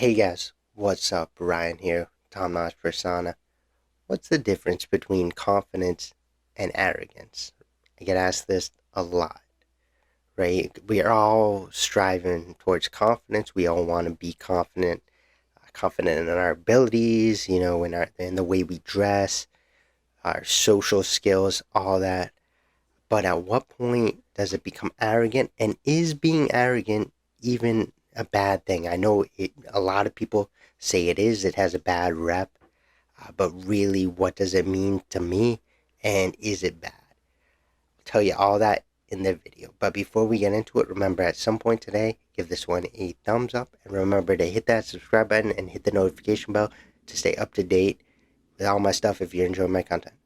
Hey guys, what's up? Ryan here, Tom Nosh Persona. What's the difference between confidence and arrogance? I get asked this a lot, right? We are all striving towards confidence. We all want to be confident in our abilities, in the way we dress, our social skills, all that. But at what point does it become arrogant? And is being arrogant even a bad thing? I know a lot of people say it is, it has a bad rep, but really, what does it mean to me? And is it bad? I'll tell you all that in the video. But before we get into it, remember at some point today, give this one a thumbs up. And remember to hit that subscribe button and hit the notification bell to stay up to date with all my stuff if you're enjoying my content.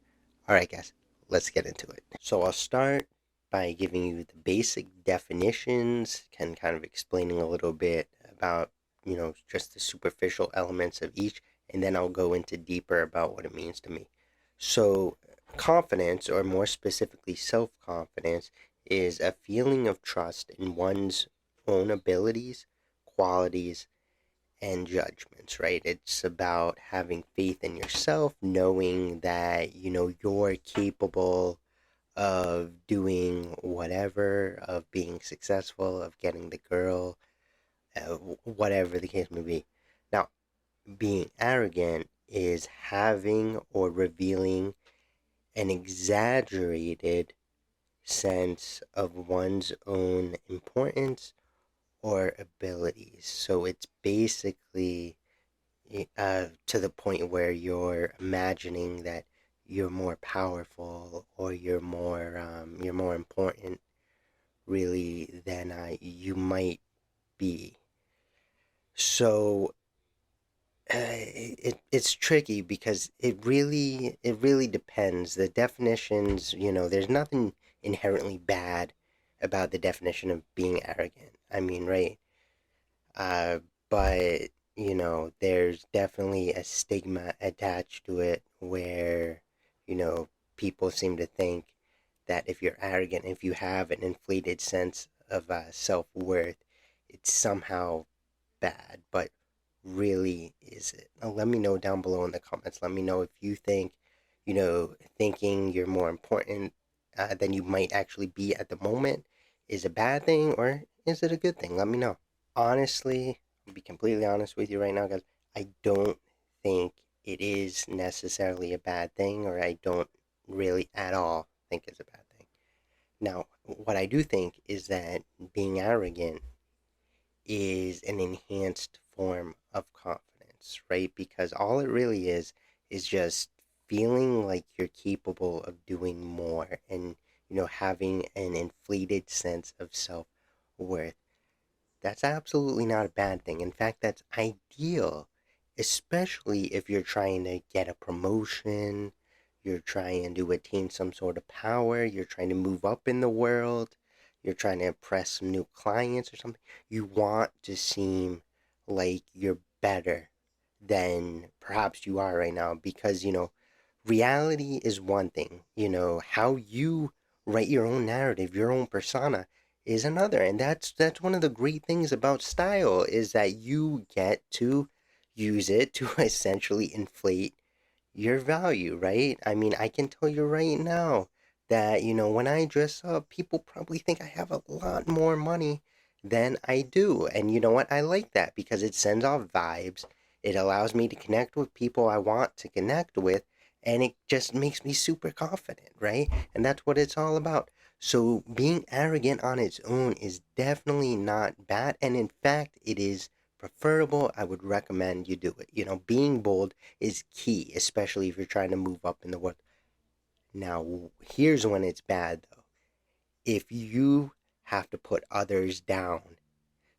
Alright, guys, let's get into it. So I'll start by giving you the basic definitions, kind of explaining a little bit about, just the superficial elements of each, and then I'll go into deeper about what it means to me. So, confidence, or more specifically, self confidence, is a feeling of trust in one's own abilities, qualities, and judgments, right? It's about having faith in yourself, knowing that, you're capable of doing whatever, of being successful, of getting the girl, whatever the case may be. Now, being arrogant is having or revealing an exaggerated sense of one's own importance or abilities. So it's basically to the point where you're imagining that you're more powerful or you're more important really than you might be. So it's tricky because it really depends. The definitions, there's nothing inherently bad about the definition of being arrogant. I mean, right? Uh, but there's definitely a stigma attached to it where, you know, people seem to think that if you're arrogant, if you have an inflated sense of self-worth, it's somehow bad. But really, is it? Now, let me know down below in the comments. Let me know if you think, thinking you're more important than you might actually be at the moment is a bad thing or is it a good thing? Let me know. Honestly, I'll be completely honest with you right now, guys. I don't think it is necessarily a bad thing, or I don't really at all think it's a bad thing. Now, what I do think is that being arrogant is an enhanced form of confidence, right? Because all it really is just feeling like you're capable of doing more and, having an inflated sense of self worth. That's absolutely not a bad thing. In fact, that's ideal, especially if you're trying to get a promotion, you're trying to attain some sort of power, you're trying to move up in the world, you're trying to impress some new clients or something. You want to seem like you're better than perhaps you are right now because, reality is one thing, how you write your own narrative, your own persona is another. And that's one of the great things about style is that you get to use it to essentially inflate your value, right? I mean, I can tell you right now that, when I dress up, people probably think I have a lot more money than I do. And you know what? I like that because it sends off vibes. It allows me to connect with people I want to connect with, and it just makes me super confident, right? And that's what it's all about. So being arrogant on its own is definitely not bad, and in fact, it is preferable. I would recommend you do it. Being bold is key, especially if you're trying to move up in the world. Now, here's when it's bad though. If you have to put others down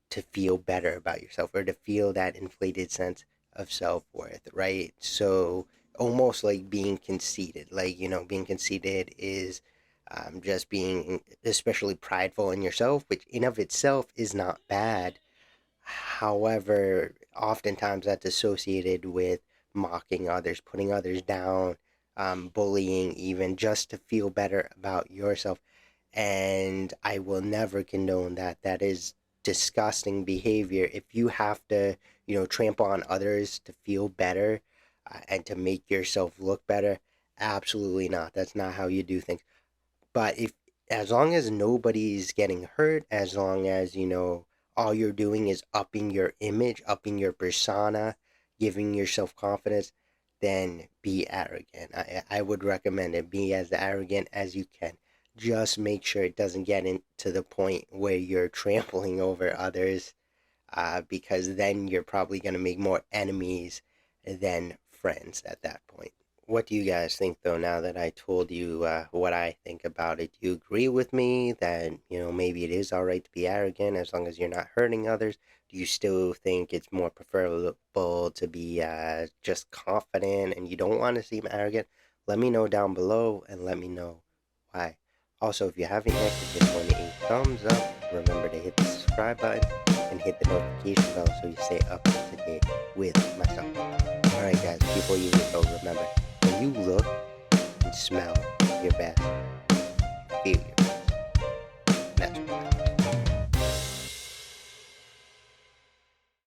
to feel better about yourself or to feel that inflated sense of self worth, right? So, almost like being conceited. Like, being conceited is just being especially prideful in yourself, which in of itself is not bad. However, oftentimes that's associated with mocking others, putting others down, bullying, even just to feel better about yourself. And I will never condone that. That is disgusting behavior if you have to, trample on others to feel better, and to make yourself look better. Absolutely not. That's not how you do things. But if, as long as nobody's getting hurt, as long as, all you're doing is upping your image, upping your persona, giving yourself confidence, then be arrogant. I would recommend it. Be as arrogant as you can. Just make sure it doesn't get into the point where you're trampling over others, because then you're probably going to make more enemies than friends at that point. What do you guys think, though, now that I told you what I think about it? Do you agree with me that, maybe it is all right to be arrogant as long as you're not hurting others? Do you still think it's more preferable to be just confident and you don't want to seem arrogant? Let me know down below and let me know why. Also, if you haven't yet, give this one a thumbs up. Remember to hit the subscribe button and hit the notification bell so you stay up to date with myself. Alright guys, before you go, remember, when you look and smell